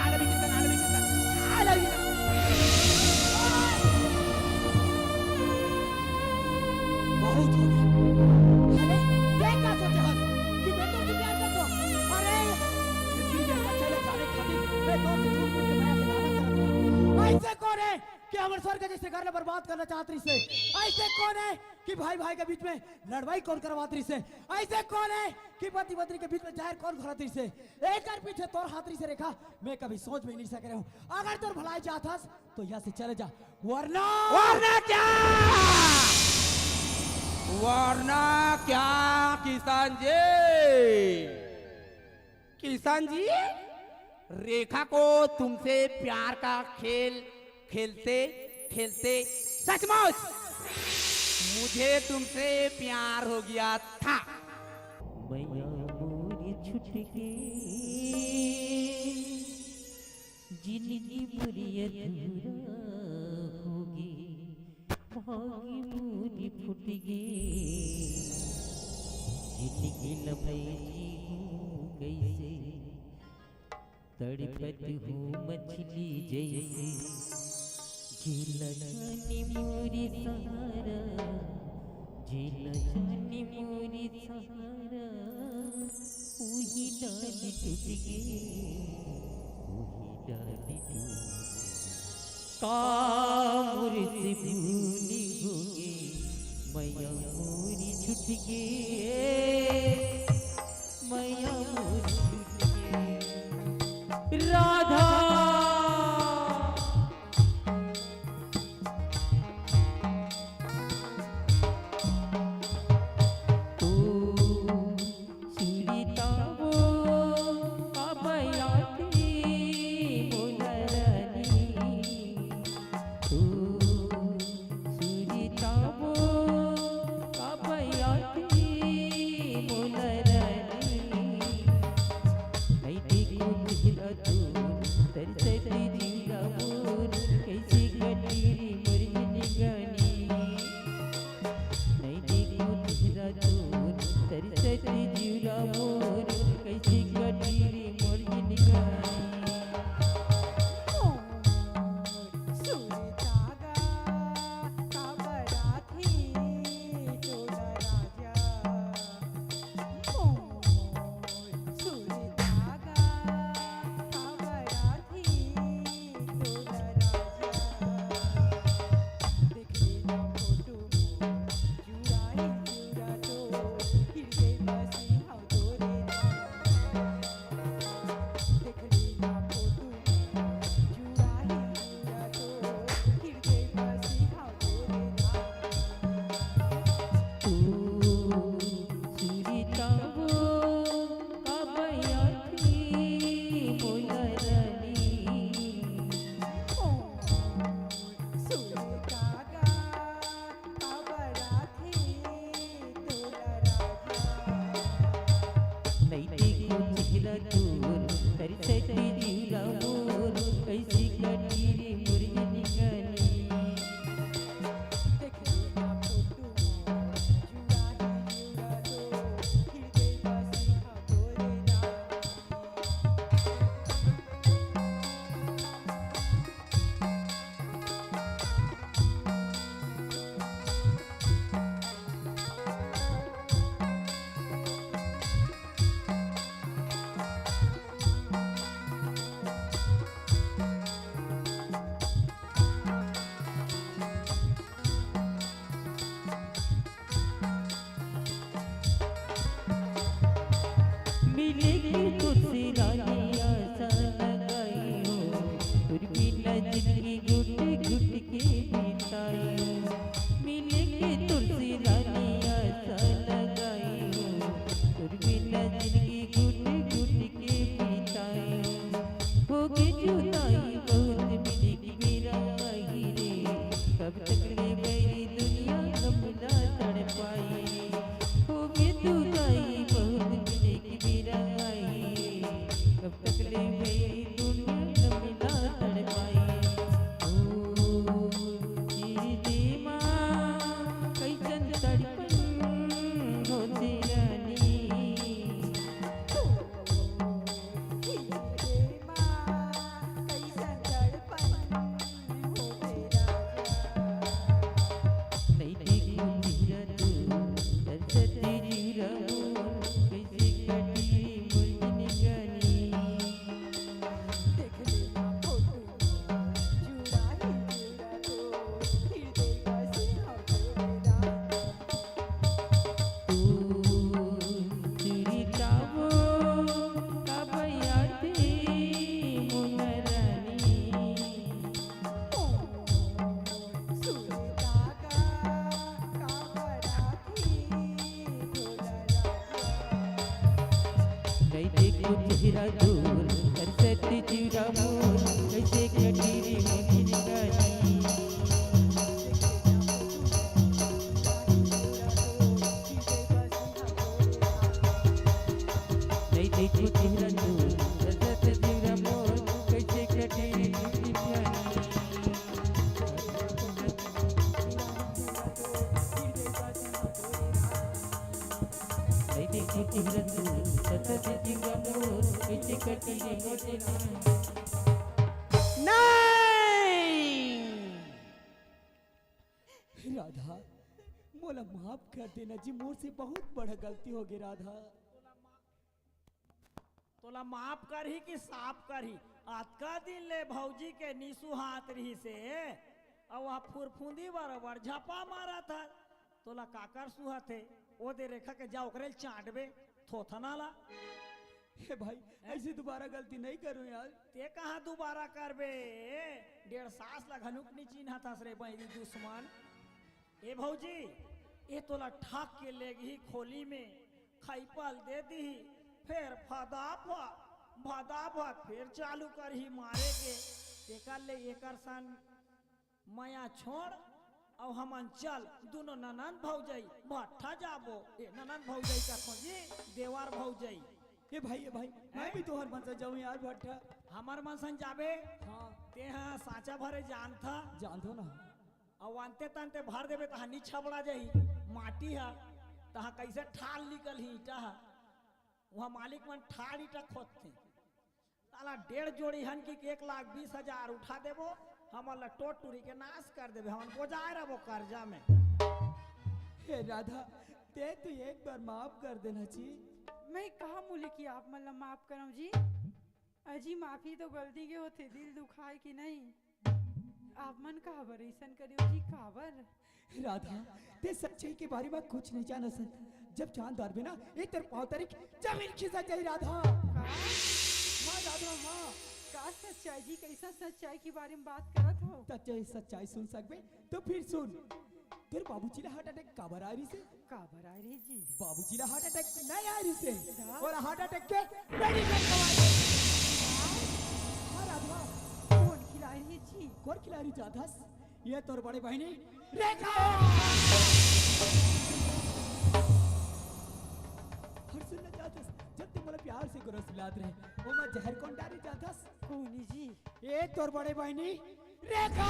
आलवी किसन, आलवी किसन, आलवी किसन। बहुत हो गया। अरे क्या क्या सोचे हस कि मैं तुमसे प्यार करता हूँ? अरे ये चीजें चले जाने खातिर मैं तो से झूठ मूठ के माया से नाटक करता हूँ। ऐसे कौन है कि हमारे स्वर्ग जैसे घर में बर्बाद करना चाहती से? ऐसे कौन है कि भाई भाई के बीच में लड़ाई कौन करवाती से? ऐसे कौन है कि पति पत्नी के बीच में जहर कौन घोराती से? एक कर पीछे तोर हाथरी से रेखा मैं कभी सोच भी नहीं सक रहा हूँ। अगर तोर भलाई चाहता तो यहाँ से चले जा, वरना वरना क्या? वरना क्या किसान जी? किसान जी, रेखा को तुमसे प्यार का खेल खेलते खेलते सचमुच मुझे तुमसे प्यार हो गया था। मैया मोरी छुट गई, जिंदगी मोरी अधूरा होगी, भागी मोरी फुट गई, जिंदगी न भई हूँ कैसे, तड़पत हूँ मछली जैसे, झीला जानी मोरी सहारा, झीला जानी मोरी सहारा, वही डाली टूट गई, वही डाली टूट गई, कामुर से भूली होगी, मैया मोरी छूट गई, मैया मोरी छूट गई, राधा चेहरा तोर तरसती जीरा मोर कैसी कटी रे मुर्गी निकली देख लेना फोटो जुड़ा दो हृदय बसी खबोरे मिले के तुझसे रानी आशा लगाई हो तुर बिना जिंदगी घुट घुट के बिताई हो मिले के तुझसे रानी आशा लगाई हो तुर बिना जिंदगी घुट घुट के बिताई हो होगी जुदाई बहुत मिली की मेरा आई रे कब तक ले मेरी दुनिया गम ना तड़ पाई रे होगी जुदाई बहुत मिली की मेरा आई रे कब तक ले मेरी दुनिया गम ना तड़ पाई ओ तेरी माँ कैसन तड़पन होती रानी नहीं देखो तेरा तू तरसती जीरा मोर कैसी कटी मुर्गी निकली तेरी तावो काबयाती मुनरानी नहीं देखो चेहरा दूर तरसती जीरा मोर कैसे कटी रे मुर्गी निकली नहीं देखो चेहरा दूर तरसती जीरा मोर कैसे कटी रे मुर्गी निकली नहीं देखो चेहरा दूर तरसती जीरा मोर कैसे कटी रे मुर्गी निकली राधा मोला माफ कर देना जी, मोर से बहुत बड़ा गलती हो गई राधा। तोला माफ करही कि साफ करही आतका दिन ले भौजी के नीसू हाथ रही से और वह फुरफुंदी बराबर झपा मारा था तोला काकर सुहा थे ओ दे रेखा के जा ओकरे चाटबे थोथना ला हे भाई ऐसे दोबारा गलती नहीं करूं यार। ते कहाँ दोबारा करबे 1.5 सास ला घनुक नी चिन्हा था रे बहरी दुश्मन ए भौजी ए तोला ठाक के लेगी खोली में खैपल दे दी फिर फदा फिर चालू करही मारे के एकर ले एकर सन माया छोड़ और हमन चल दोनों ननन भौजाई भट्ठा जाबो ए ननन भौजाई का खोजी देवार भौजाई ए भाई मैं भी तोहर मनसा जाऊं यार भट्टा। हमार मनसन जाबे हाँ ते हाँ साचा भरे जान था जान दो ना और अंते तंते भर देबे तहा नी छबड़ा जाई माटी हा तहा कैसे ठाल निकल ही ईटा हा वहाँ मालिक मन ठाड़ ईटा खोदते ताला 1.5 जोड़ी हन की 1,20,000 उठा देबो हमन ला टोट टूरी के नाश कर देबे हमन को जाए रहो कर्जा में। हे राधा ते तो एक बार माफ कर देना ची। मैं कहा बोले कि आप मतलब माफ करो जी अजी माफी तो गलती के होते दिल दुखाए कि नहीं आप मन काबर ऐसन करियो जी काबर। राधा ते सच्चाई के बारे में कुछ नहीं जाना सन जब चांद दार में ना एक तरफ 5 तारीख जमीन खिसा जाए राधा। हाँ राधा हाँ का सच्चाई जी कैसा सच्चाई के बारे में बात करत हो। सच्चाई सुन सकबे तो फिर सुन तेरे बाबूजी ला हार्ट अटैक काबर आ रही से काबर आए रे जी बाबूजी ला हार्ट अटैक नहीं आ रही से और हार्ट अटैक के मेडिकल करवाए। हाँ राधा कौन खिलाए रे जी कौन खिला रही जाधस ये तोर बड़े बहनी रेखा और सुनना जाधस जब तुम बोले प्यार से गुरस मिलात रहे वो मैं जहर कौन डाली जातस कौनी जी ए तोर बड़े बहनी रेखा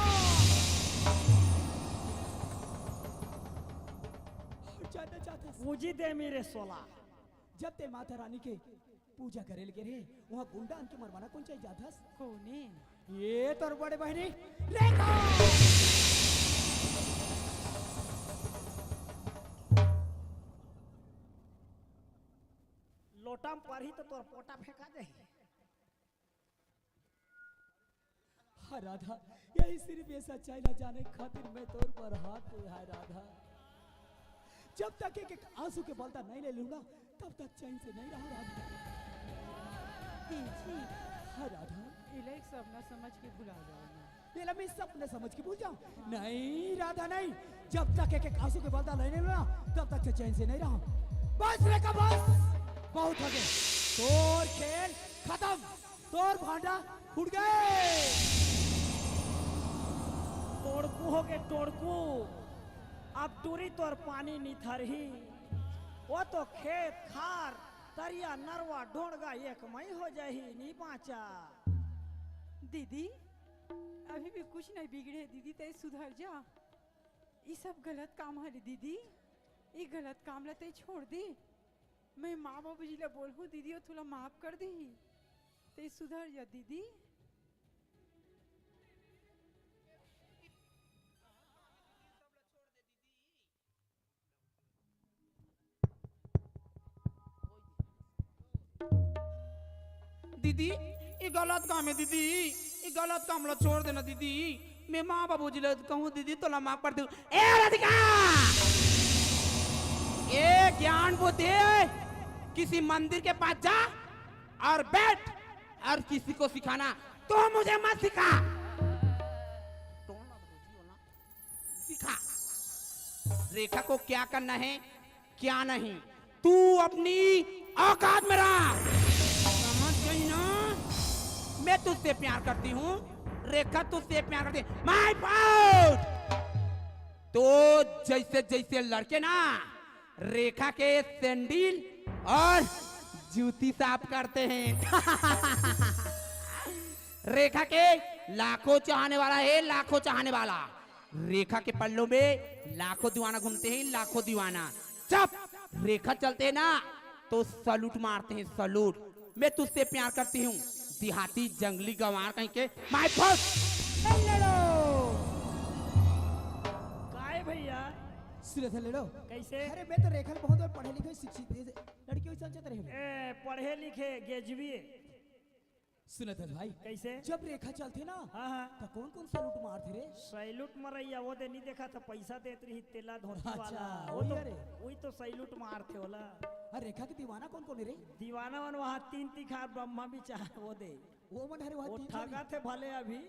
जाना चाहतस पूजी दे मेरे सोला जब ते माता रानी के पूजा करे लगे रे वहाँ गुंडा अंके मरवाना कौन चाहिए जातस कौनी ये तोर बड़े बहनी रेखा लोटा में पढ़ी तो तोर पोटा फेंका जाए हाँ राधा यही सिर्फ ये सच्चाई न जाने खातिर मैं तोर पर हाथ है राधा जब तक एक आंसू के बलता नहीं ले लूंगा तब तक चैन से नहीं रहा राधा जी हाँ राधा इला एक सपना समझ के भुला जाओ ना ये मैं सपने समझ के भूल जाऊं नहीं राधा नहीं जब तक एक आंसू के बलता नहीं ले लूंगा तब तक चैन से नहीं रहा बस रेखा बस बहुत हो गए तोर खेल खत्म तोर भांडा फूट गए तोड़कू हो गए तोड़कू अब टूरी तोर पानी निथरही वो तो खेत खार तरिया नरवा ढोंगा एक मई हो जाही नी बाचा दीदी अभी भी कुछ नहीं बिगड़े दीदी ते सुधर जा ये सब गलत काम है रे दीदी ये गलत काम ला ते छोड़ दे मैं माँ बाबू जी ला बोल हूँ दीदी और थोड़ा माफ कर दे ते सुधर जा दीदी दीदी ये गलत काम है दीदी ये गलत काम ला छोड़ देना दीदी मैं माँ बाबू जी कहूँ दीदी तो ला माफ कर दू ए राधिका ये ज्ञान बुद्धि किसी मंदिर के पास जा और बैठ और किसी को सिखाना तो मुझे मत सिखा सिखा रेखा को क्या करना है क्या नहीं तू अपनी औकात में रह समझ गई ना मैं तुझसे प्यार करती हूँ रेखा तुझसे प्यार करती है माय फाउट तो जैसे जैसे लड़के ना रेखा के सैंडल और जूती साफ करते हैं रेखा के लाखों चाहने वाला है लाखों चाहने वाला रेखा के पल्लों में लाखों दीवाना घूमते हैं लाखों दीवाना जब रेखा चलते हैं ना तो सलूट मारते हैं सलूट मैं तुझसे प्यार करती हूँ देहाती जंगली गंवार कहीं के माय फर्स्ट काय भैया सिरे से ले लो कैसे अरे मैं तो रेखा बहुत बार पढ़े लिखे शिक्षित लड़कियों से चलते रहे ए पढ़े लिखे गेजवी सुनत है भाई कैसे जब रेखा चलते ना हाँ हाँ तो कौन कौन सलूट मारते रे सैलूट मरैया वो दे नहीं देखा था पैसा देत रही तेला धोती अच्छा, वाला वही अरे। वही तो सैलूट मारते होला और रेखा के दीवाना कौन कौन है रे दीवाना मन वहाँ तीन तिखार ब्रह्मा भी चाह वो दे वो मन हरे वो वहाँ तीन ठगा थे भले अभी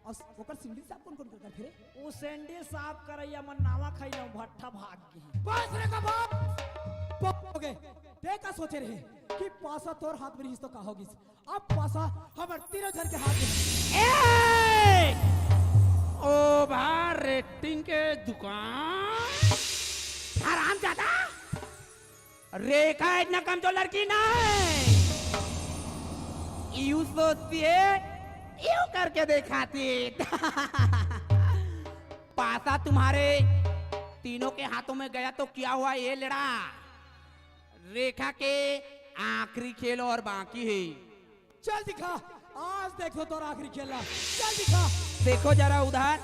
और ओकर सिंडी साहब कौन कौन करते रे वो सैंडल साफ करैया मन नावा खैला भट्ठा भाग गई बस रे का बाप हो गए देखा सोचे रहे कि पासा तोर हाथ में रही तो का होगी अब पासा हमर तीनों जन के हाथ में ए! ओवर रेटिंग के दुकान हराम ज्यादा रेखा इतना कमजोर लड़की नहीं यू सोचती है यू करके दिखाती पासा तुम्हारे तीनों के हाथों में गया तो क्या हुआ ये लड़ा रेखा के आखिरी खेल और बाकी है चल दिखा आज देखो तोर आखिरी खेला चल दिखा देखो जरा उधर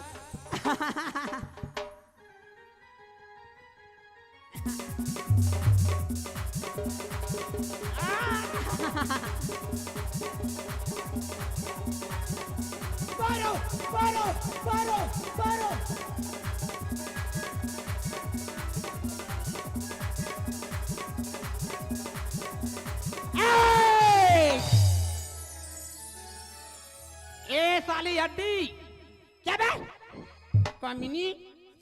मारो मारो मारो मारो ए साली हड्डी क्या बे कमीनी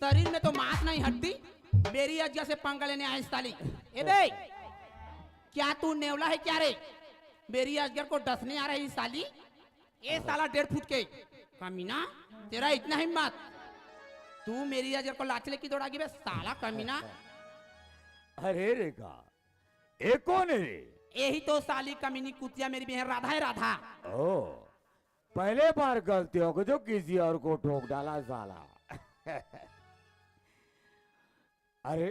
शरीर में तो मांस नहीं हड्डी मेरी अज्जा से पंगा लेने आए साली ए बे क्या तू नेवला है क्या रे मेरी अजगर को डसने आ रही साली ए साला 1.5 फुट के कमीना तेरा इतना हिम्मत तू मेरी अजगर को लाच लेके दौड़ागी बे साला कमीना अरे रेखा ये कौन है रे यही तो साली कमीनी कुतिया मेरी बहन राधा है राधा। ओ, पहले बार गलती हो गई जो किसी और को ठोक डाला साला। अरे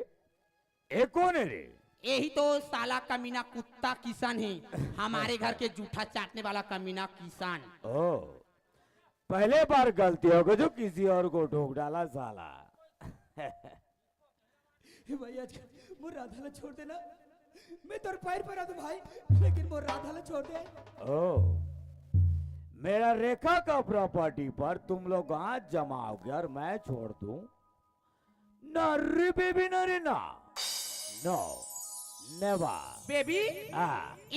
ये कौन है रे? यही तो साला कमीना कुत्ता किसान है, हमारे घर के जूठा चाटने वाला कमीना किसान। ओ, पहले बार गलती हो गई जो किसी और को ठोक डाला साला। हे भाई आज मोर राधा ला छोड़ देना, मैं तोर पैर पर आ दूं भाई, लेकिन मोर राधा ला छोड़ दे। ओ, मेरा रेखा का प्रॉपर्टी पर तुम लोग हाथ जमाओगे और मैं छोड़ दूं? ना रे बेबी, ना रे ना, नो नेवर। बेबी,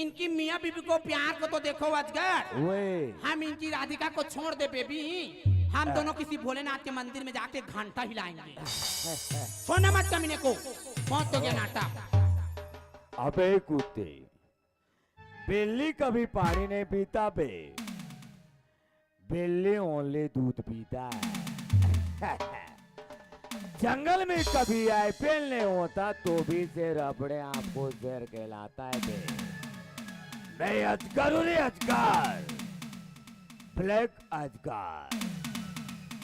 इनकी मियाँ बीबी को प्यार को तो देखो अजगर। वे हम इनकी राधिका को छोड़ दे बेबी, हम दोनों किसी भोलेनाथ के मंदिर में जाके घंटा हिलाएंगे। छोड़ना मत कमीने को, बहुत तो गया नाटक। अबे कुत्ते, बिल्ली कभी पानी नहीं पीता बे, बिल्ली ओनली दूध पीता है। जंगल में कभी आईपीएल नहीं होता तो भी शेर अपने आप को शेर कहलाता है बे। मैं अजगर हूँ रे अजगर, ब्लैक अजगर,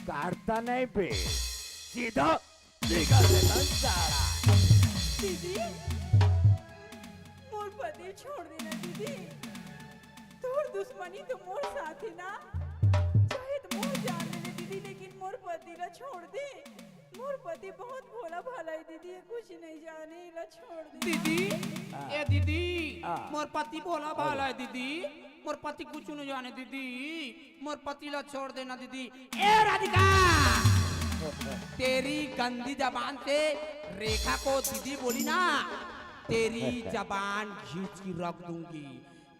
काटता नहीं बे, सीधा निकल देता सारा। दीदी मोर पति छोड़ देना दीदी, तोर दुश्मनी तो मोर साथ है ना, चाहे तो मोर जान ले दीदी, लेकिन मोर पति ला छोड़ दे। मोर पति बहुत भोला भाला है दीदी, ये कुछ नहीं जाने, ला छोड़ दे दीदी। ए दीदी, मोर पति भोला भाला है दीदी, मोर पति कुछ नहीं जाने दीदी, मोर पति ला छोड़ देना दीदी। ए राधिका, तेरी गंदी जबान से रेखा को दीदी बोली ना, तेरी जबान खींच की रख दूंगी।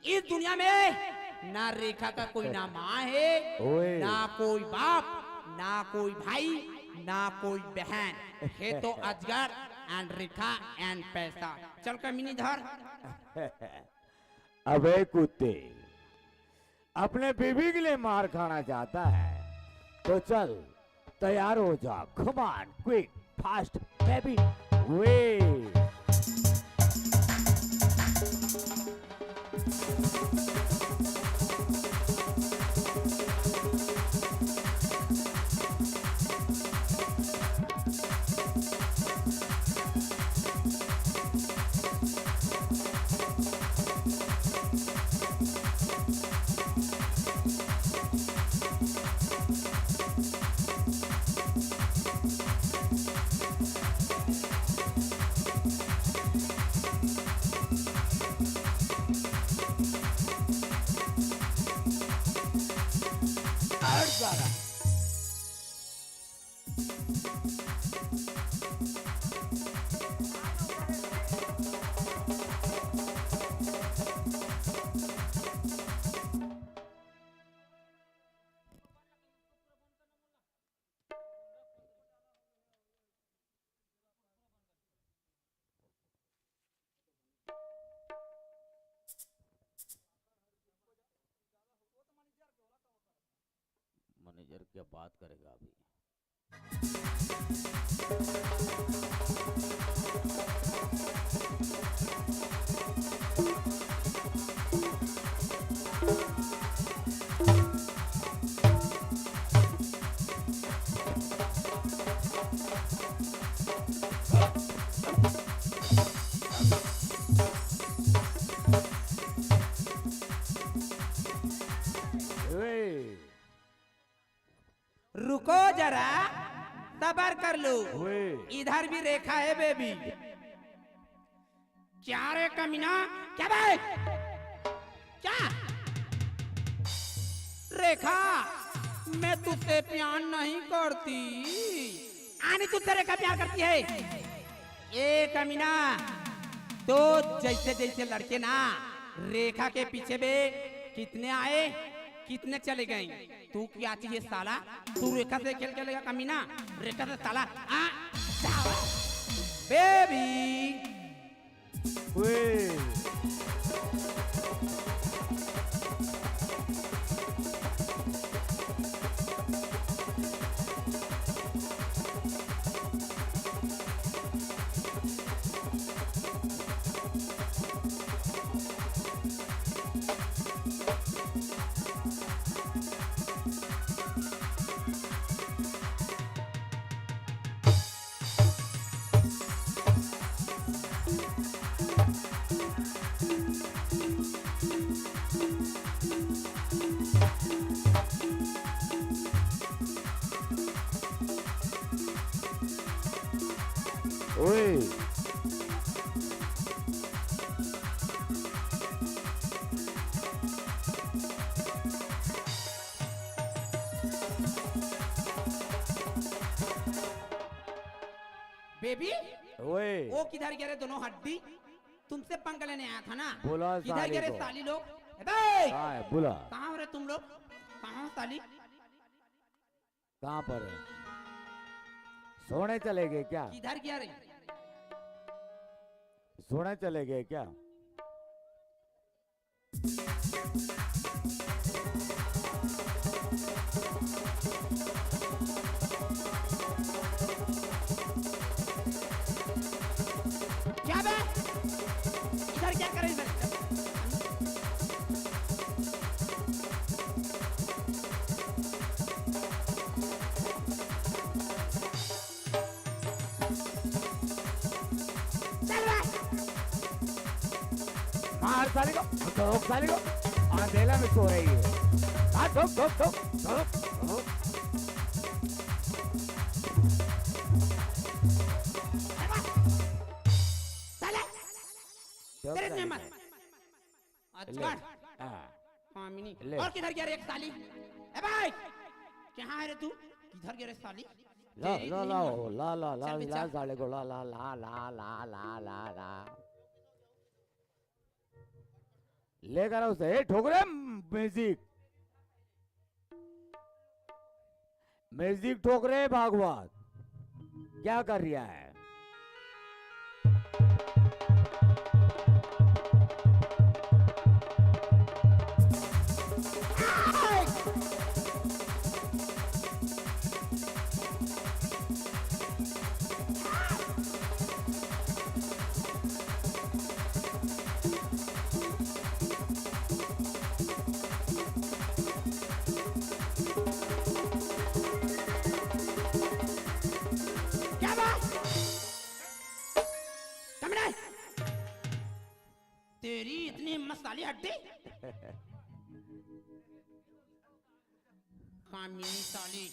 इस दुनिया में ना रेखा का कोई ना माँ है, ना कोई बाप, ना कोई भाई, ना कोई बहन है, तो अजगर एंड रेखा एंड पैसा। चल कमीनी धर। अबे कुत्ते, अपने बीवी के लिए मार खाना चाहता है तो चल तैयार हो जा। Come on, quick, fast baby, way. Manager क्या बात करेगा अभी? रुको जरा, सबर कर लो, इधर भी रेखा है बेबी। क्या रे कमीना, क्या भाई, क्या रेखा, मैं तुझसे प्यार नहीं करती। आनी तुझसे रेखा प्यार करती है। ए कमीना, तो जैसे जैसे लड़के ना रेखा के पीछे बे कितने आए कितने चले गए, तू क्या चाहिए साला? तू रेखा से खेल खेलेगा कमीना, रेखा से साला बेबी। ओए बेबी ओए वो किधर गए रे दोनों हड्डी? तुमसे पंगा लेने आया था ना? बोला किधर साली गए रे को। साली लोग? कहाँ है बुला? कहाँ हो रे तुम लोग? कहाँ हो साली? कहाँ पर है? सोने चले गए क्या? किधर गया रे? सोने चले गए क्या? क्या बे? इधर क्या कर रहे इधर? चल बे! मार साली को, ठोक साली को। अंधेला में सो रही है। हाँ ठोक ठोक ठोक ठोक ठोक। साले! ठोक तेरे साली में मत। को। ले। अच्छा हाँ, हाँ मिनी ले। और किधर गया रे एक साली? ए भाई कहाँ है रे तू? किधर गया रे साली? ला तेरी ला इतनी ला हिम्मत। ला ला ला चल बे, ला चल। साले को ला ला ला ला ला ला ला ला। लेकर आओ उसे। ए, ठोक रे म्यूजिक। म्यूजिक ठोक रे भागवत। क्या कर रहा है? क्या बात? कमरे! तेरी इतनी हिम्मत साली हड्डी? कामिनी साली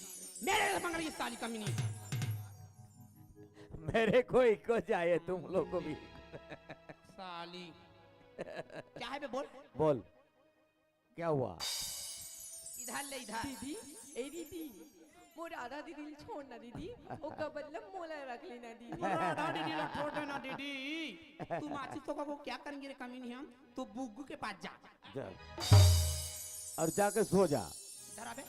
मेरे से पंगा ली साली कमीनी। मेरे को इको चाहिए, तुम लोग को भी। साली क्या है बे बोल? बोल क्या हुआ? इधर ले इधर। दीदी ए दीदी मोर आधा दीदी छोड़ ना दीदी ओका बदला मोला रख लेना दीदी राधा दीदी ला छोड़ देना दीदी। तू माची तो को क्या करेंगे रे कमीनी हम? तू बुग्गू के पास जा। जा। और जाके सो जा। इधर आबे।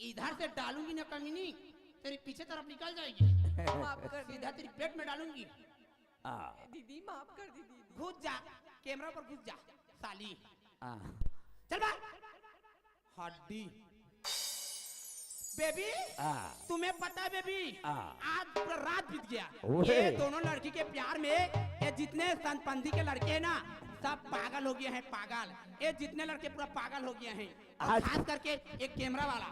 इधर से डालूंगी ना कमीनी तेरी पीछे तरफ निकल जाएगी। माफ कर सीधा तेरी पेट में डालूंगी। दीदी माफ कर दी दीदी घुस जा कैमरा पर घुस जा साली। आ, चल बा हड्डी। बेबी आ, तुम्हें पता है बेबी हाँ। आज पूरा रात बीत गया। ओए। ये दोनों लड़की के प्यार में ये जितने संतपंथी के लड़के हैं ना सब पागल हो गए हैं पागल। ये जितने लड़के पूरा पागल हो गए हैं और आज- खास करके एक कैमरा वाला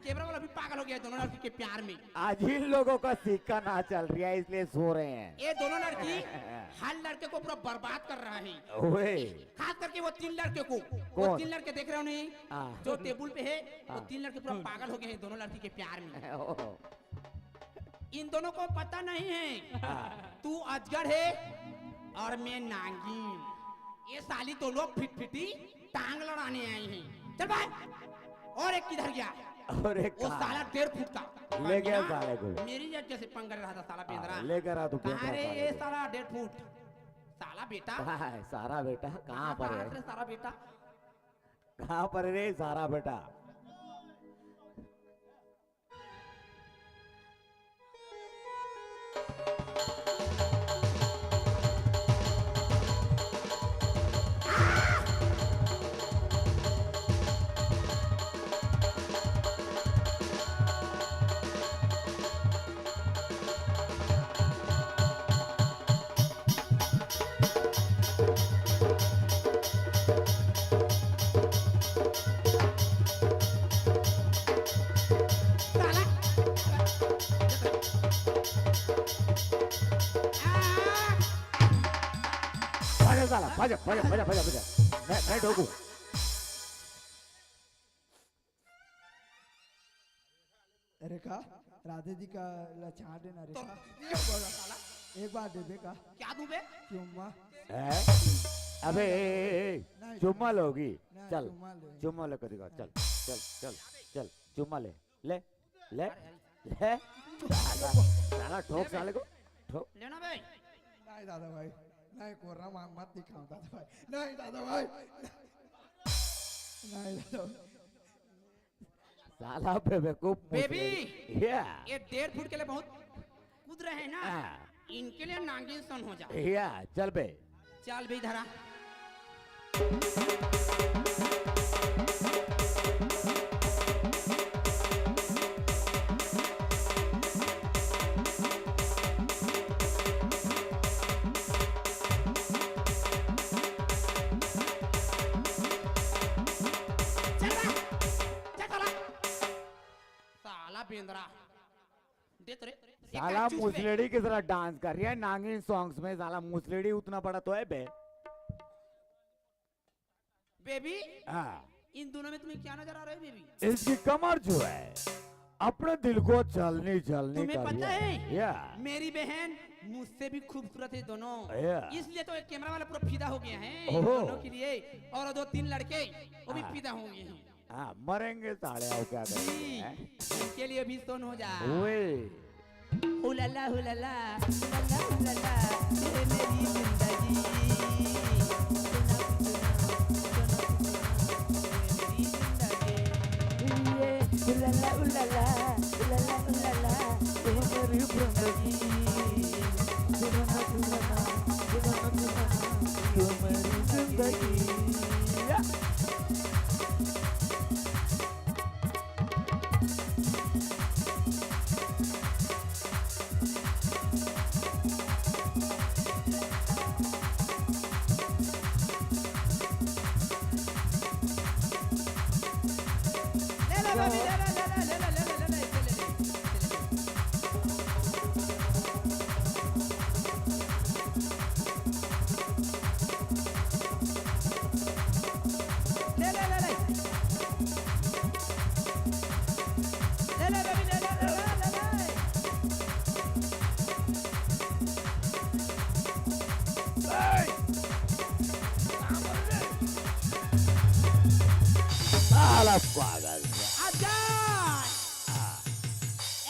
भी पागल हो गया है दोनों लड़की के प्यार में। आज इन लोगों का सिक्का ना चल रहा है इसलिए सो रहे हैं। ये दोनों लड़की हर लड़के को पूरा बर्बाद कर रहा है। ओए खास करके वो तीन लड़के को वो कौन? तीन लड़के देख रहे हो नहीं हाँ। जो टेबल पे है वो हाँ। तीन लड़के पूरा पागल हो गए हैं दोनों लड़की के प्यार में। ओ, इन दोनों को पता नहीं है हाँ। तू अजगर है और मैं नागिन। ये साली तो लोग फिटफिटी टांग लड़ाने आई हैं। चल भाई और एक किधर गया? और एक वो कहाँ? साला 1.5 फुट का ले गया कमीना, साले को। मेरी जट जैसे पंगा रहा था साला बेंद्रा। लेकर आ तू कहाँ रे कैमरा ये साले साला 1.5 फुट साला बेटा? को। कहाँ है सारा बेटा? कहाँ पर बात है? रे साला बेटा? कहाँ पर है रे सारा बेटा? साला भाजा साला भाजा भाजा भाजा भाजा भाजा। मैं ठोकू। रेखा राधे जी का लचार देना तो रेखा ये बोला साला एक बार दे बेका क्या दूं बे? चुम्मा है? अबे नहीं। चुम्मा लोगी? नहीं, चल चुम्मा ले। चुम्मा लेकर दिखा। चल चल चल चल चुम्मा ले ले ले ले। साला ठोक साले को ठोक। लेना बे? नहीं दादा भाई नहीं कोर्रा मांग मत दिखाओ दादा भाई नहीं दादा भाई नहीं दादा भाई। साला बेवकूफ बेबी या ये 1.5 फुट के लिए बहुत कूद रहे हैं ना, हाँ। इनके लिए नागिन सन हो जा। या चल बे। चल बे धरा। साला बेंद्रा दे तो रे। एक साला काट चूस बे। मुसलेड़ी की तरह डांस कर रही है नागिन सॉन्ग्स में। साला मुसलेड़ी उतना बड़ा तो है बे। बेबी हाँ इन दोनों में तुम्हें क्या नजर आ रहा है बेबी? इसकी कमर जो है अपने दिल को चलनी चलनी तुम्हें कर पता है या मेरी बहन मुझसे भी खूबसूरत है दोनों, या। इसलिए तो एक कैमरा वाला पूरा फिदा हो गया है इन ओहो। दोनों के लिए, और 2-3 लड़के वो भी हाँ। फिदा हो गए हैं। हाँ मरेंगे साले आओ क्या जी, करेंगे। इनके लिए भी सोन हो जा। ओए हुलाला हुलाला हुलाला हुलाला ये मेरी जिंदगी। उलाला उलाला उलाला उलाला ये मेरी जिंदगी। सुना सुना सुना सुना ये मेरी जिंदगी। या। ले ले बेबी ले ले ले ले ले ले ले ले ले ले ले ले ले ले ले बेबी ले ले ले ले ले। साला पागल। अजगर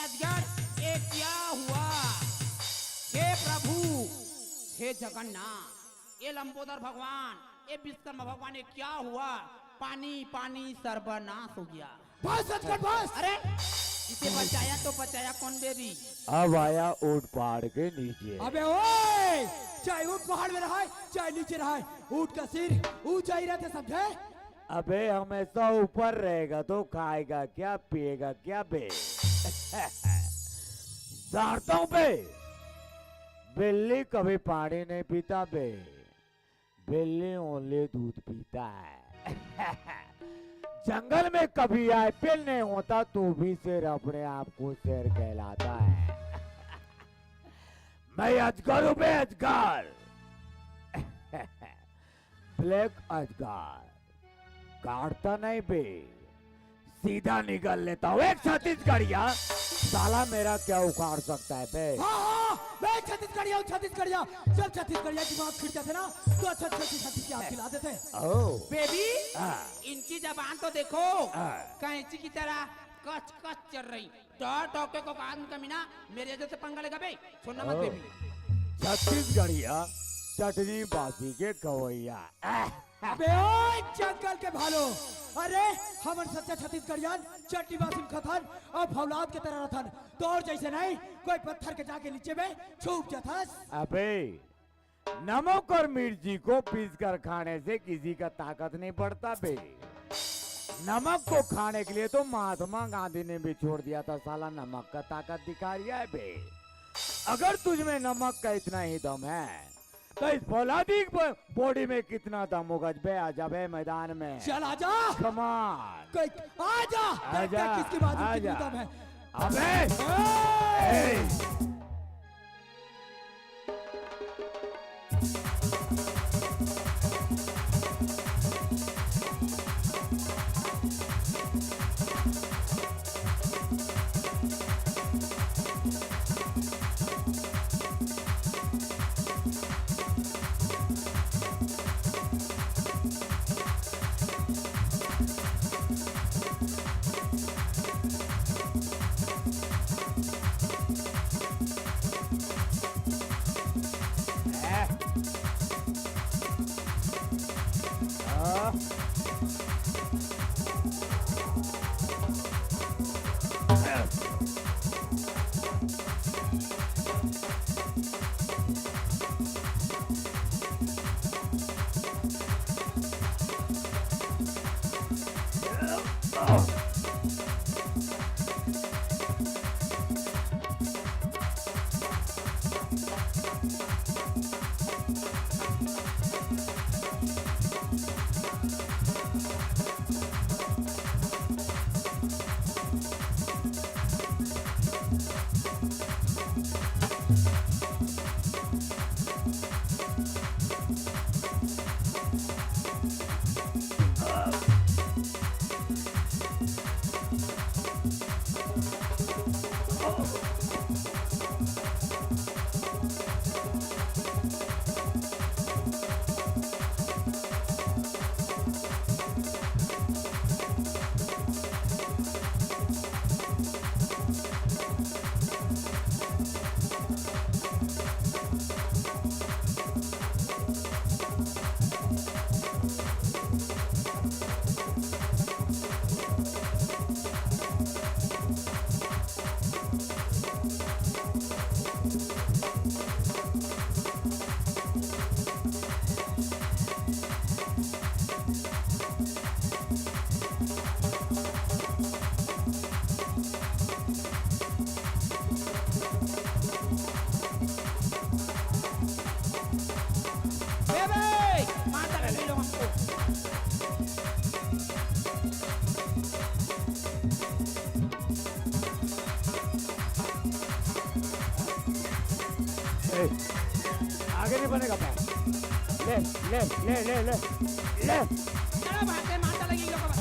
अजगर ये क्या हुआ? हे प्रभु हे जगन्नाथ ये लंबोदर भगवान ये विश्वकर्मा भगवान ये क्या हुआ? पानी पानी सर्वनाश हो गया। बस अजगर बस। अरे इसे बचाया तो बचाया कौन बेबी? अब आया ऊट पहाड़ के नीचे। अबे ओए चाहे ऊँट पहाड़ में रहा है चाहे नीचे रहा है ऊँट का सिर ऊंचा ही रहते समझे। अबे हमेशा ऊपर रहेगा तो खाएगा क्या पिएगा क्या बे। जानता हूं बे बिल्ली कभी पानी नहीं पीता बे, बिल्ली ओनली दूध पीता है। जंगल में कभी आईपीएल नहीं होता तो भी शेर अपने आप को शेर कहलाता है। मैं अजगर हूं बे अजगर। ब्लैक अजगर काटता नहीं बे सीधा निकल लेता हूँ। एक छत्तीसगढ़िया साला मेरा क्या उखाड़ सकता है बे। हाँ मैं छत्तीसगढ़िया हूँ छत्तीसगढ़िया। जब छत्तीसगढ़िया दिमाग खिड़ जाते ना तो अच्छा छत्तीस आप खिला देते। ओह बेबी हाँ। इनकी जबान तो देखो हाँ। कैंची की तरह कच कच चल रही। टोके को कान कमीना मेरे जैसे पंगा लेगा बे, छोड़ना मत ओह। बेबी। छत्तीसगढ़िया चटनी बासी के कवैया। अबे ओए जंगल के भालो अरे हमन सच्चा छत्तीसगढ़ियान चट्टी बासिम खथन और फौलाद के तरह रथन तोर जैसे नहीं कोई पत्थर के जाके नीचे में छुप जाथस। अबे नमक और मिर्ची को पीस कर खाने से किसी का ताकत नहीं बढ़ता बे। नमक को खाने के लिए तो महात्मा गांधी ने भी छोड़ दिया था। साला नमक का ताकत दिखा रहा है बे। अगर तुझ में नमक का इतना ही दम है तो इस फौलादी बॉडी में कितना दम होगा बे। आजा बे मैदान में। चल आजा कमान कोई आजा आजा किसकी बात आजा। दम है। अबे ओए! ए! आगे नहीं बनेगा पैर। ले ले ले ले ले ले। चलो भागते माता लगी लोगों को।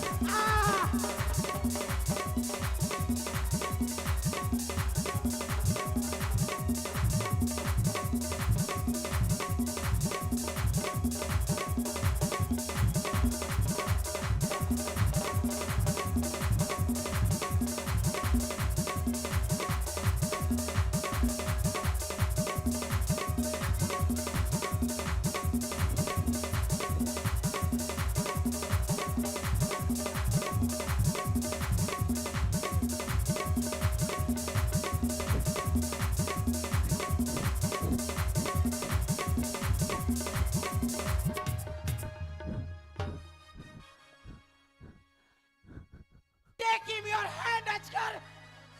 Take him your hand, अजगर।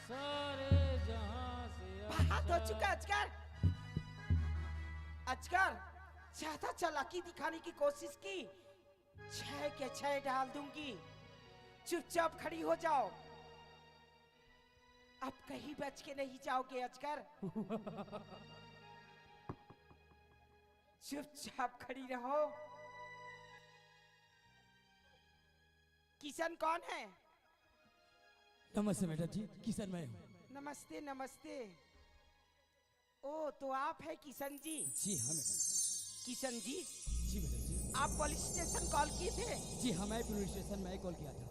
सारे जहां से हाथ हो चुका अजगर। अजगर ज्यादा चालाकी दिखाने की कोशिश की, 6 के 6 डाल दूंगी। चुपचाप खड़ी हो जाओ, अब कहीं बच के नहीं जाओगे अजगर। चुपचाप खड़ी रहो। किशन कौन है? नमस्ते मैडम जी, किशन मैं हूँ। नमस्ते नमस्ते। ओ तो आप है किशन जी? जी हाँ मैडम। किशन जी, जी मैडम जी। आप पुलिस स्टेशन कॉल किए थे? जी हाँ, मैं पुलिस स्टेशन में कॉल किया था।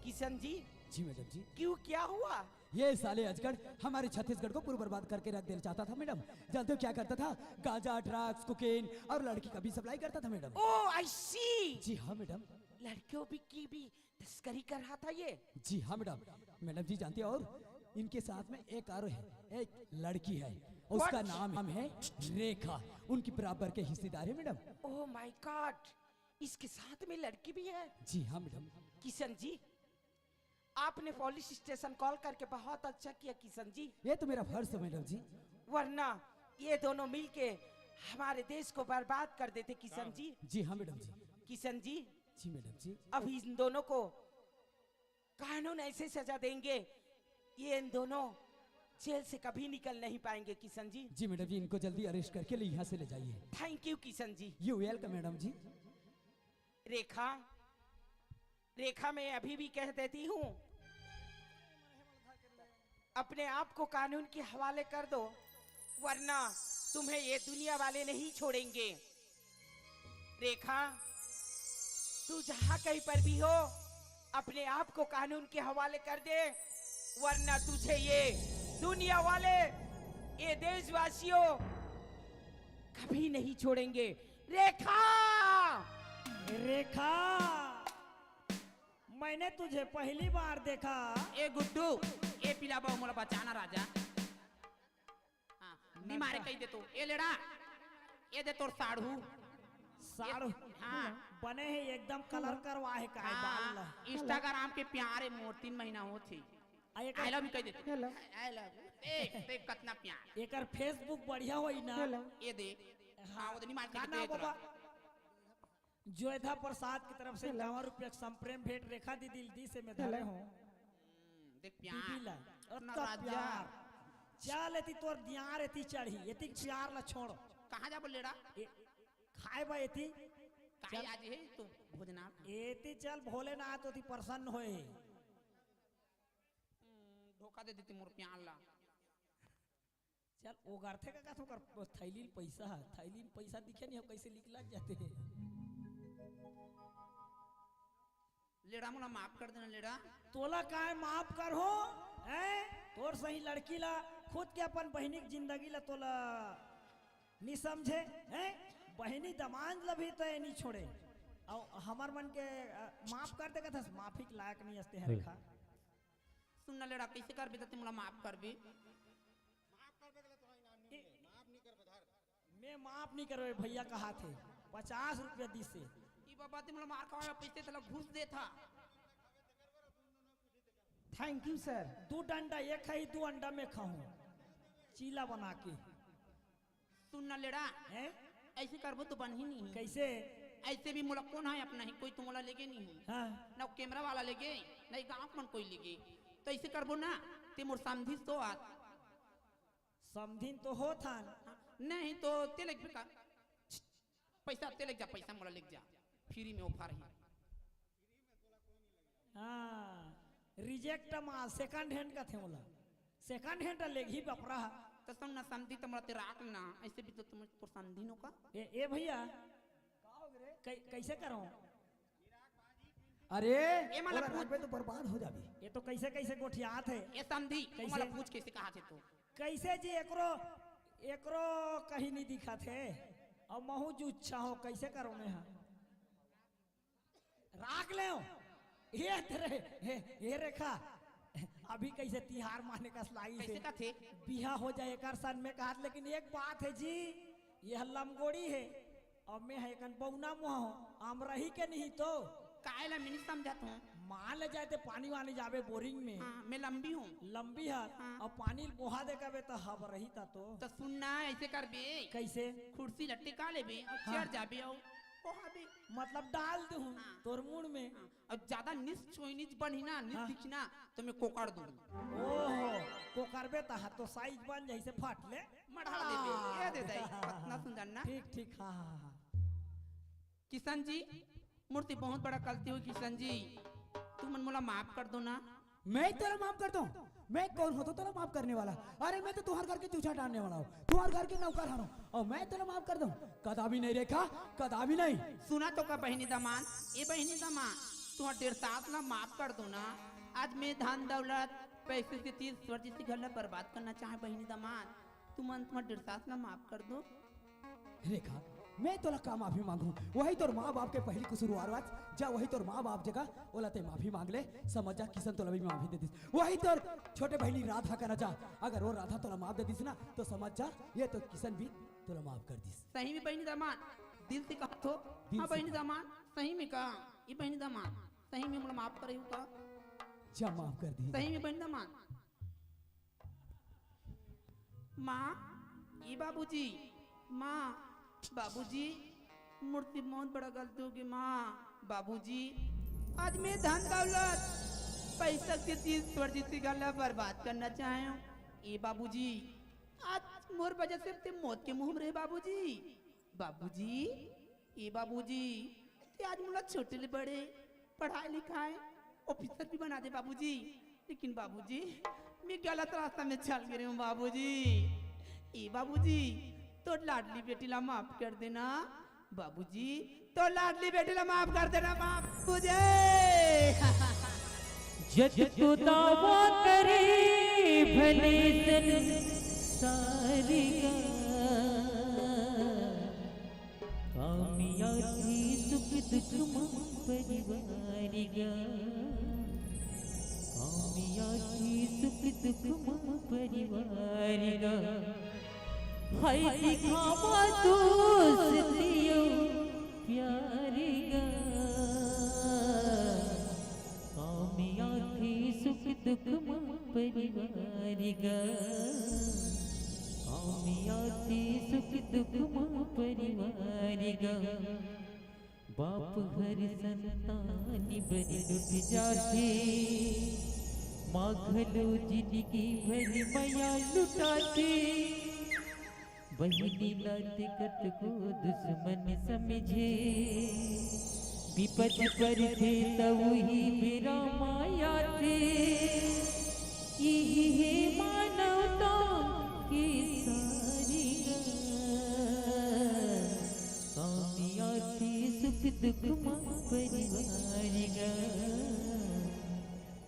किशन जी, जी मैडम जी। क्यों, क्या हुआ? ये साले अजगर हमारे छत्तीसगढ़ को पूरा बर्बाद करके रख देना चाहता था मैडम। जानते हो क्या करता था? गांजा, ड्रग्स, कोकेन और लड़की का भी सप्लाई करता था मैडम। ओ आई सी। जी हाँ मैडम। लड़कियों की भी तस्करी कर रहा था ये। जी हाँ मैडम। मैडम जी जानती है, और इनके साथ में एक और है, एक लड़की है, उसका What? नाम है रेखा। उनकी बराबर के हिस्सेदार है मैडम। ओह माय गॉड, इसके साथ में लड़की भी है? जी हाँ मैडम। किशन जी, आपने पुलिस स्टेशन कॉल करके बहुत अच्छा किया किशन जी। ये तो मेरा फर्ज है मैडम जी। वरना ये दोनों मिलके हमारे देश को बर्बाद कर देते किशन जी। जी हाँ मैडम जी। किशन जी, जी मैडम जी। अब इन दोनों को कानून ऐसे सजा देंगे, ये इन दोनों जेल से कभी निकल नहीं पाएंगे किशन जी। जी मैडम जी, इनको जल्दी अरेस्ट करके ले यहाँ से ले जाइए। Thank you Kishan ji. You welcome madam ji. Rekha, Rekha मैं अभी भी कह देती हूँ, अपने आप को कानून के हवाले कर दो, वरना तुम्हें ये दुनिया वाले नहीं छोड़ेंगे। रेखा, तू जहाँ कहीं पर भी हो, अपने आप को कानून के हवाले कर दे, वरना तुझे ये दुनिया वाले, ये देशवासियों कभी नहीं छोड़ेंगे। रेखा, रेखा रेखा, मैंने तुझे पहली बार देखा। ए गुड्डू, ए पिला बाबू मोला बचाना राजा। हाँ, नी मारे कही दे तो। ए लेड़ा, ए दे तोर साड़ू। साड़ू हाँ। बने है एकदम कलर करवा है का बाल। हाँ, इंस्टाग्राम के प्यारे मोर 3 महीना होती। आई लव यू कह देते। I love you. देख कितना प्यार। एकर फेसबुक बढ़िया होई ना। ये दे। हाँ, वो नहीं मार के का दे नाम तोरा। बाबा? जोधा प्रसाद की तरफ से 51 रुपया संप्रेम भेंट रेखा दीदी दी से मैं धरे हूँ। देख दीदी ला प्यार। अत्ता राजा। प्यार चल एती तोर दियार एती चढ़ी एती प्यार ला छोड़ कहाँ जा बोल लेड़ा? खाए बा एती काहे आज है तू भोजना? एती चल भोलेनाथ ओती प्रसन्न होए। धोखा दे देती मोर प्यार ला। चल ओ गारथे का तो कर थैली में पैसा है, थैली में पैसा दिखे नहीं हो कैसे निकला जाते हैं। लेड़ा मोला माफ कर देना लेड़ा। तोला काय माफ कर हो हैं? तोर सही लड़की ला खुद के अपन बहनी की जिंदगी ला तोला नहीं समझे हैं? बहनी दमांज ला भी तो नहीं छोड़े और हमार मन के माफ कर देगा था माफी के लायक नहीं हंसते हैं रेखा। सुन ना लेड़ा कैसे कर बेटा तुमला माफ कर भी? मैं माफ नहीं करो भैया कहा थे 50 रुपया दी से। ई बाबा तुमला मार का पैसे तला घूस दे था। Thank you sir. 2 डंडा एक खाई 2 अंडा में खाऊं चीला बना के। सुन ना लेड़ा हैं? ऐसे करबो तो बन ही नहीं। कैसे? ऐसे भी मोला कौन है अपना ही कोई तुमला लेके नहीं है। हाँ ना कैमरा वाला लेके ना गाँव मन कोई लेके। तो ऐसे करबो ना ते मोर समझी तो आत समझिन तो हो था नहीं तो ते लेके का पैसा ते लेके जा पैसा मोला लेके जा फ्री में ऑफर है। हाँ रिजेक्ट माल सेकंड हैंड का थे बोला सेकंड हैंड लेग ही बपरा। तो सुन ना समझी तो मोला ते राख ना ऐसे भी तो तुम तो समझी नो का। ए भैया कैसे करो? अरे ए मला ओला पूछ। राखबे तो बर्बाद हो जाबी। ये तो कैसे कैसे गोठियात है? ए समझी कैसे? मोला पूछ कैसे कहा थे तू? कैसे जी एकरो एकरो कहीं नहीं दिखा थे और महू जुच्छा हो कैसे करो मैं? हाँ राख ले ये तेरे ये रेखा अभी कैसे तिहार माने का सलाई कैसे से का थे? बिहा हो जाए एक सन में कहा। लेकिन एक बात है जी यह लमगोड़ी है और मैं है कन बौना मुहा हूँ आम रही के नहीं तो काहे ला मैंने समझा तू? मान ले जाते पानी वानी जावे बोरिंग में हाँ, मैं लंबी हूँ। लंबी है हाँ। और पानी बोहा देगा बे तो हब रही था तो सुनना ऐसे कर बे कैसे कुर्सी लट्टी का ले बे और चढ़ जा बे और ओहा बे। मतलब डाल दूं हाँ। तोर मुंड में। हाँ, और ज्यादा निस चोइनिच बनी ना निस हाँ। दिखना तो मैं कोकड़ दूँ। ओहो को करबे ता तो साइज बन जाए से फाट ले मढ़ा दे बे ये दे दे कितना सुंदर ना। ठीक ठीक हाँ हाँ हाँ। किशन जी मूर्ति बहुत बड़ा गलती हुई किशन जी तू मन मोला माफ कर दो ना। मैं तेरा माफ कर दूं? मैं कौन हो तो तेरा माफ करने वाला? अरे मैं तो तुम्हारे घर के चूचा डालने वाला हूँ, तुम्हारे घर के नौकर हूँ और मैं तेरा माफ कर दूं? कदापि नहीं रेखा, कदापि नहीं। सुना तो का बहनी दामान ये बहनी दामान तुम्हारा 1.5 साल ना माफ कर दो ना। आज मैं धन दौलत पैसे से 30 वर्ष से घर बर्बाद करना चाहे बहनी दामान तू मन तुम्हारा 1.5 साल ना माफ कर दो। रेखा मैं तोला का माफी मांगू? वही तोर माँ बाप के पहली कसूरवार बात जा वही तोर माँ बाप जगह ओला ते माफी मांग ले। समझ जा किशन तोला भी माफी दे दिस। वही तोर छोटे बहनी राधा का ना जा अगर वो राधा तोला माफ दे दिस ना तो समझ जा ये तो किशन भी तोला माफ कर दिस। सही में बहनी दामान दिल से कहा तो हाँ बहनी दामान सही में कहा ये बहनी दामान सही में मोला माफ करे का जा माफ कर दी। सही में बहनी दामान। माँ ये बाबूजी माँ बाबूजी मूर्ति बहुत बड़ा गलती होगी माँ। बाबूजी आज मैं धन दौलत पैसा के 30 वर्ष से गला बर्बाद करना चाहे हूँ। ये बाबूजी आज मोर वजह से ते मौत के मुंह में रहे बाबूजी। बाबूजी ये बाबूजी ते आज मुला छोटे ले बड़े पढ़ाई लिखाए ऑफिसर भी बना दे बाबूजी। लेकिन बाबूजी मैं गलत रास्ता में चल गई हूँ बाबूजी। ये बाबूजी तो लाडली बेटी ला माफ कर देना बाबूजी। तो लाडली बेटी ला माफ कर देना बाबूजी। जग तो दावा करे भले सन सारी कामयाबी सुख दुख गा कामिया की सुख दुख माँ परिवार गा हाय दिखावा दोस्तियों प्यार गा कामिया की सुख दुख माँ परिवार गा कामिया की सुख दुख माँ परिवार गा बाप घर संतानी बड़ी लुट जाते माँ घलो जिंदगी भरी माया लुटाते बहिनी लात कत को दुश्मन समझे विपद पर थे तब ही मेरा माया थे यही है मानवता की सारी कामिया थी सुख दुख माँ परिवार गा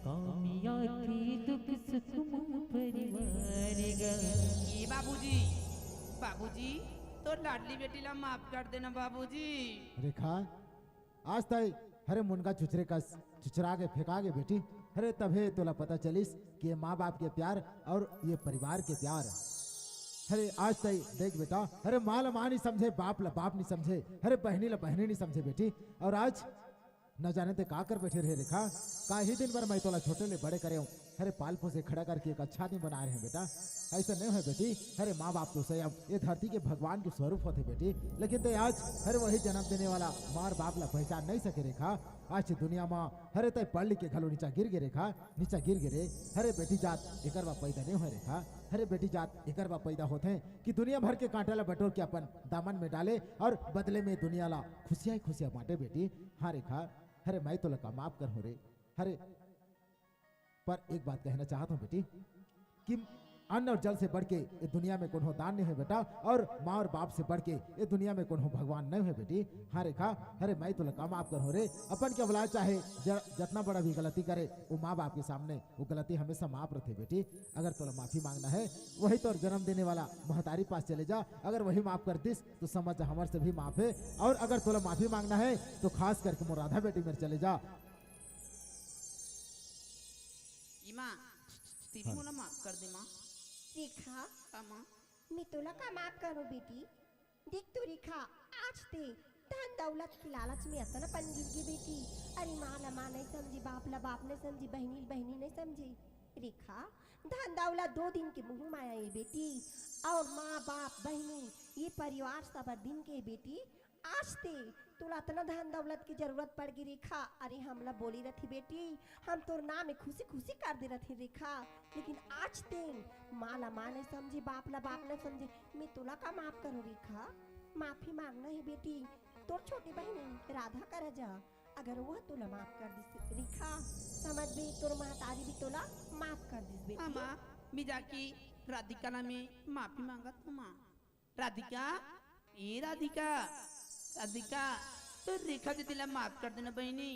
कामिया थी दुख सुख माँ परिवार गा ये बाबूजी बाबूजी तो लाडली बेटी ला माफ कर देना बाबूजी। रेखा आज तय हरे मुनगा चुचरे का चुचरा के फेंका के बेटी अरे तभे तोला पता चलिस कि ये माँ बाप के प्यार और ये परिवार के प्यार। अरे आज तय देख बेटा अरे माँ ला माँ नहीं समझे बाप ला बाप नहीं समझे अरे बहनी ला बहनी नहीं समझे बेटी और आज न जाने ते का कर बैठे रहे रेखा का ही दिन भर मैं तोला छोटे ले बड़े करे हूँ अरे पाल पोसे खड़ा करके एक अच्छा नहीं बना रहे हैं बेटा ऐसा नहीं है बेटी अरे माँ बाप तो सही अब ये धरती के भगवान के स्वरूप होते बेटी लेकिन ते आज अरे वही जन्म देने वाला माँ और बाप ला पहचान नहीं सके रेखा आज दुनिया में हरे तय पढ़ लिख के घलो नीचा गिर गे रेखा नीचा गिर गे रे हरे बेटी जात एकर बा पैदा नहीं हो रेखा हरे बेटी जात एकर बा पैदा होते हैं कि दुनिया भर के कांटा ला बटोर के अपन दामन में डाले और बदले में दुनिया ला खुशियां खुशियां बांटे बेटी। हाँ रेखा अरे मैं तो लगा माफ कर हो रे अरे पर एक बात कहना चाहता हूँ बेटी कि अन्न और जल से बढ़ के ये दुनिया में कोनो दान नहीं है बेटा और माँ और बाप से बढ़ के ये दुनिया में कोनो भगवान नहीं है बेटी। हाँ रेखा अरे मैं तो लगा माफ कर हो रे अपन के औलाद चाहे जितना बड़ा भी गलती करे वो माँ बाप के सामने वो गलती हमेशा माफ रखे बेटी। अगर तोला माफी मांगना है वही तो जन्म देने वाला महतारी पास चले जा अगर वही माफ कर दिस तो समझ हमारे से भी माफ है और अगर तोला माफी मांगना है तो खास करके मोर राधा बेटी मेरे चले जा। माँ तेरी मोला माफ कर दे माँ। रेखा हाँ माँ मैं तोला का माफ करो बेटी देख तो रेखा आज ते धन दौलत की लालच में अतना पन गिर गई बेटी अरे माँ ला माँ नहीं समझी बाप ला बाप नहीं समझी बहनी ला बहनी नहीं समझी। रेखा धन दौलत 2 दिन के मुँह माया है बेटी और माँ बाप बहनी ये परिवार सब दिन के बेटी आज ते तोला इतना धन दौलत की जरूरत पड़ गई रेखा अरे हमला बोली रही बेटी हम तोर नाम में खुशी खुशी कर दे रही रेखा लेकिन आज दिन माँ ला माँ नहीं समझी बाप ला बाप नहीं समझे मैं तोला का माफ करो रेखा माफी मांगना है बेटी तोर छोटी बहन राधा कर जा अगर वह तोला माफ कर दी रेखा समझ भी तोर महतारी भी तोला माफ कर दी बेटी। हाँ माँ मैं जाके राधिका ना में माफी मांगा था माँ। राधिका ये राधिका राधिका तो रेखा दीदी ला माफ कर देना बहनी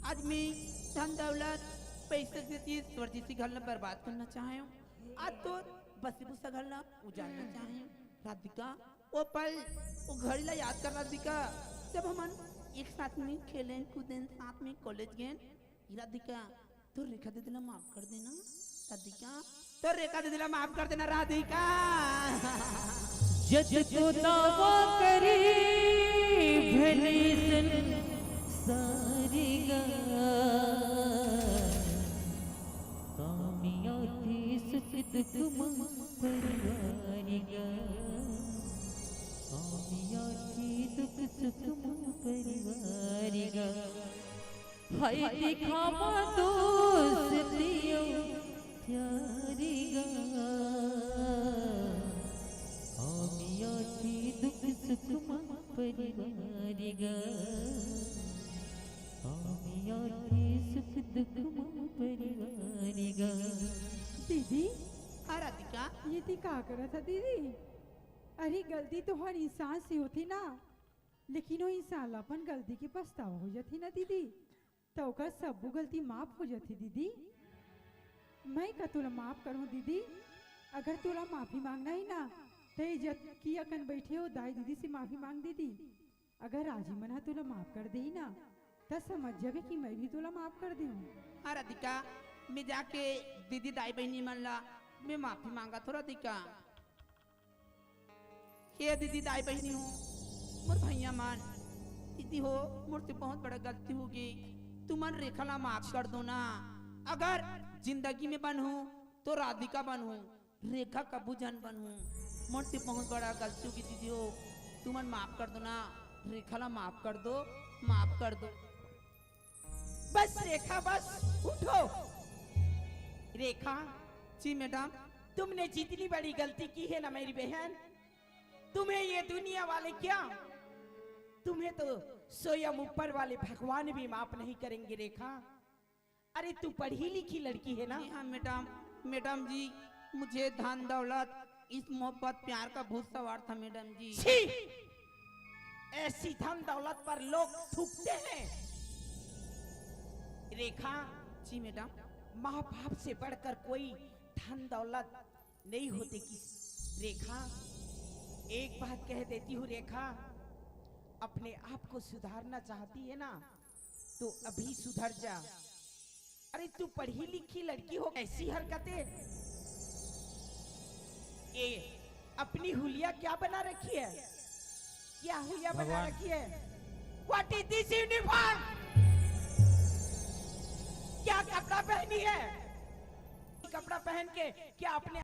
आज मैं धन दौलत पैसे से चीज स्वर्जी सी घर ला बर्बाद करना चाहे हूँ आज तो बसी भूसा घर ला उजाड़ना चाहे हूँ। राधिका वो पल वो घड़ी ला याद कर राधिका जब हम एक साथ में खेले कूदे साथ में कॉलेज गए। राधिका तो रेखा दीदी ला माफ कर देना राधिका तो रेखा दीदी ला माफ कर देना राधिका। जज को दावा करे भले सन सारी गा कामिया थी सुख दुख माँ परिवार गा कामिया थी दुख सुख माँ परिवार गा हाय दिखावा दोस्तियों प्यारी गा कामिया थी दुख सुख माँ परिवार गा कामिया थी सुख दुख माँ परिवार गा। दीदी हाँ राधिका ये थी का करा था दीदी अरे गलती तो हर इंसान से होती ना लेकिन वो इंसान अपन गलती की पछतावा हो जाती ना दीदी तो ओकर सब गलती माफ हो जाती दीदी। मैं का तोला माफ करूँ दीदी अगर तोला माफी मांगना ही ना तो इज्जत की अकन बैठे हो दाई दीदी से माफी मांग दीदी अगर राजी मना तोला माफ कर दे ना तो समझ जावे कि मैं भी तोला माफ कर दूं। हाँ राधिका, मैं जाके दीदी दाई बहनी मन ला मैं माफी मांगा थो राधिका। हे दीदी दाई बहनी हो, मोर भैया मान, दीदी हो मुझसे बहुत बड़ा गलती होगी, तुमन रेखा ला माफ कर दो ना। अगर जिंदगी में बनूं तो राधिका बनूं, रेखा कबू जन बनूं। मुझसे बहुत बड़ा गलती होगी दीदी हो, तुमन माफ कर दो ना, रेखा ला माफ कर दो, माफ कर दो। बस रेखा बस उठो। रेखा, जी मैडम। तुमने जितनी बड़ी गलती की है ना मेरी बहन, तुम्हें ये दुनिया वाले क्या, तुम्हें तो स्वयं ऊपर वाले भगवान भी माफ नहीं करेंगे रेखा। अरे तू पढ़ी लिखी लड़की है ना। जी हाँ मैडम, मैडम जी मुझे धन दौलत इस मोहब्बत प्यार का भूत सवार था मैडम जी। छी! ऐसी धन दौलत पर लोग थूकते हैं। रेखा, जी मैडम। माँ बाप से बढ़कर कोई धन दौलत नहीं होती कि रेखा, एक बात कह देती हूँ रेखा, अपने आप को सुधारना चाहती है ना तो अभी सुधर जा। अरे तू पढ़ी लिखी लड़की हो, ऐसी हरकतें, ये अपनी हुलिया क्या बना रखी है, क्या हुलिया बना रखी है? What is this uniform? क्या कपड़ा पहनी है? कपड़ा पहन के क्या अपने